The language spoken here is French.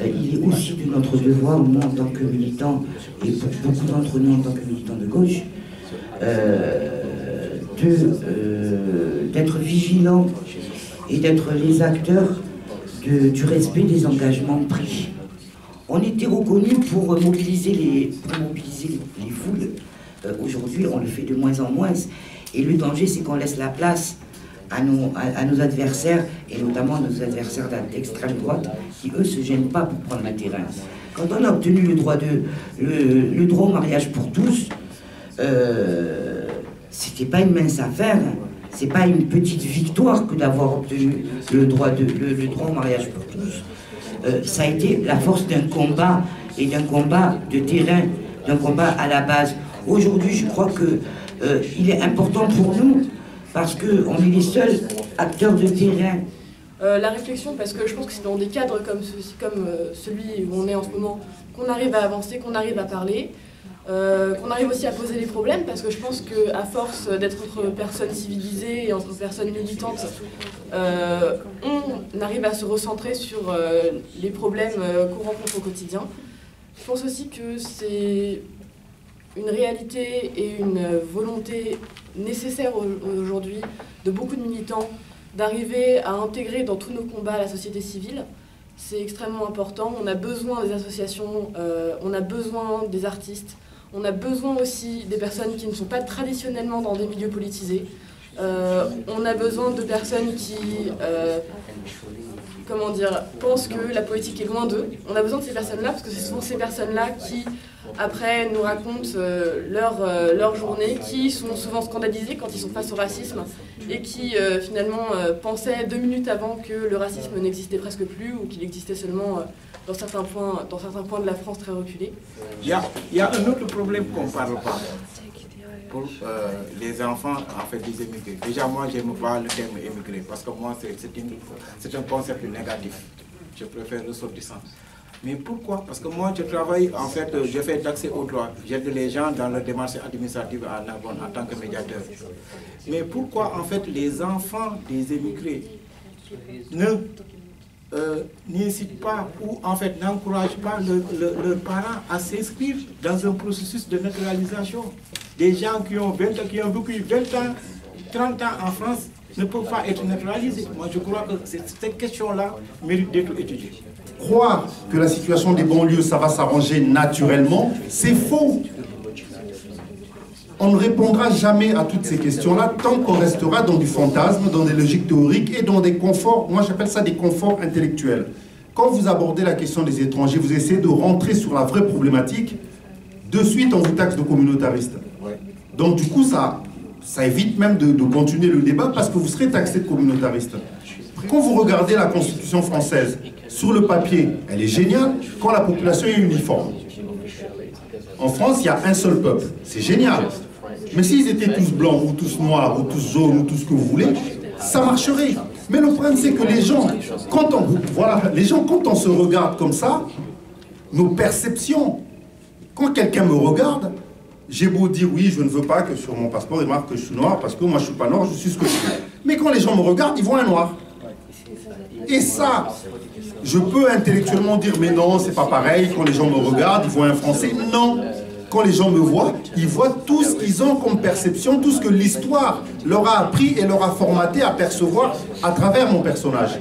il est aussi de notre devoir, moi en tant que militant, et pour beaucoup d'entre nous en tant que militants de gauche, d'être vigilants et d'être les acteurs du respect des engagements pris. On était reconnus pour mobiliser les foules. Aujourd'hui, on le fait de moins en moins. Et le danger, c'est qu'on laisse la place à nos adversaires, et notamment nos adversaires d'extrême droite, qui, eux, se gênent pas pour prendre le terrain. Quand on a obtenu le droit au mariage pour tous, c'était pas une mince affaire. C'est pas une petite victoire que d'avoir obtenu le droit au mariage pour tous. Ça a été la force d'un combat, et d'un combat de terrain, d'un combat à la base. Aujourd'hui, je crois que il est important pour nous, parce qu'on est les seuls acteurs de terrain. La réflexion, parce que je pense que c'est dans des cadres comme celui où on est en ce moment, qu'on arrive à avancer, qu'on arrive à parler, qu'on arrive aussi à poser les problèmes, parce que je pense qu'à force d'être entre personnes civilisées et entre personnes militantes, on arrive à se recentrer sur les problèmes qu'on rencontre au quotidien. Je pense aussi que c'est une réalité et une volonté nécessaire aujourd'hui de beaucoup de militants d'arriver à intégrer dans tous nos combats la société civile. C'est extrêmement important. On a besoin des associations, on a besoin des artistes, on a besoin aussi des personnes qui ne sont pas traditionnellement dans des milieux politisés. On a besoin de personnes qui pensent que la politique est loin d'eux. On a besoin de ces personnes-là, parce que c'est souvent ces personnes-là qui, après, nous racontent leur journée, qui sont souvent scandalisées quand ils sont face au racisme, et qui, finalement, pensaient 2 minutes avant que le racisme n'existait presque plus, ou qu'il existait seulement dans certains points de la France très reculés. Il y a un autre problème qu'on ne parle pas. Pour les enfants en fait des émigrés. Déjà moi je n'aime pas le terme émigré parce que moi c'est un concept négatif. Je préfère ressortissant. Mais pourquoi? Parce que moi je travaille en fait, je fais d'accès au droit. J'aide les gens dans leur démarche administrative à Narbonne en tant que médiateur. Mais pourquoi en fait les enfants des émigrés n'incitent pas ou en fait n'encouragent pas leurs parents à s'inscrire dans un processus de naturalisation? Des gens qui ont vécu 20 ans, 30 ans en France ne peuvent pas être naturalisés. Moi je crois que cette question-là mérite d'être étudiée. Croire que la situation des banlieues, ça va s'arranger naturellement, c'est faux. On ne répondra jamais à toutes ces questions-là tant qu'on restera dans du fantasme, dans des logiques théoriques et dans des conforts, moi j'appelle ça des conforts intellectuels. Quand vous abordez la question des étrangers, vous essayez de rentrer sur la vraie problématique, de suite on vous taxe de communautariste. Donc du coup ça évite même de continuer le débat parce que vous serez taxé de communautariste. Quand vous regardez la Constitution française, sur le papier, elle est géniale quand la population est uniforme. En France, il y a un seul peuple, c'est génial. Mais s'ils étaient tous blancs, ou tous noirs, ou tous jaunes, ou tout ce que vous voulez, ça marcherait. Mais le problème, c'est que les gens, quand on se regarde comme ça, nos perceptions, quand quelqu'un me regarde, j'ai beau dire oui, je ne veux pas que sur mon passeport, il marque que je suis noir, parce que moi je ne suis pas noir, je suis ce que je suis. Mais quand les gens me regardent, ils voient un noir. Et ça, je peux intellectuellement dire mais non, c'est pas pareil, quand les gens me regardent, ils voient un Français. Non. Quand les gens me voient, ils voient tout ce qu'ils ont comme perception, tout ce que l'histoire leur a appris et leur a formaté à percevoir à travers mon personnage.